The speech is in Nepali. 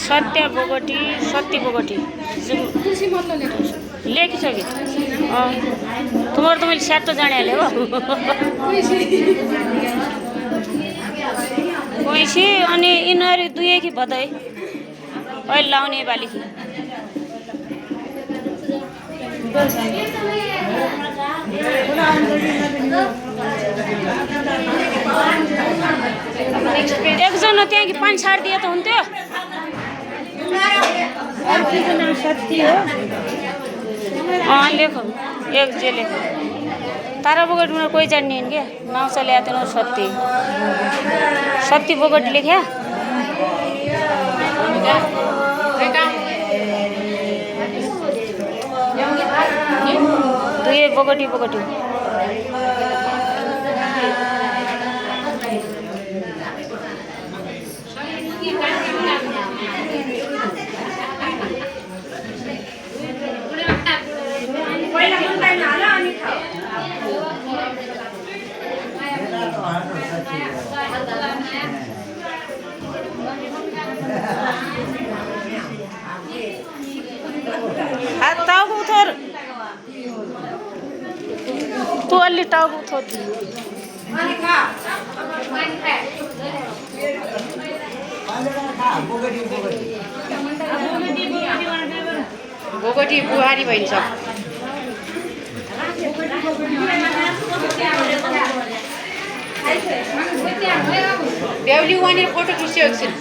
सत्य बोगटी सत्य बोगटी लेखिसके तुम्हारे तो मैले स्याट जाने हाले हो पैसे अनि यिनीहरू दुई कि भदै अहिले लाउने बाली कि एकजना त्यहाँ कि पानी छाडिदिए त हुन्थ्यो लेख एक जे लेख तारा बोगटी कोही जान्ने क्या नाउँछ ल्याएको थिएन सत्य सत्य बोगटी लेख्या दुई बोगटी बोगटी टाउको उथोर तू अलि टाउको उथोर बोगटी बुहारी भइन्छ बेहुली वहाँनिर फोटो खिच्यो एकछिन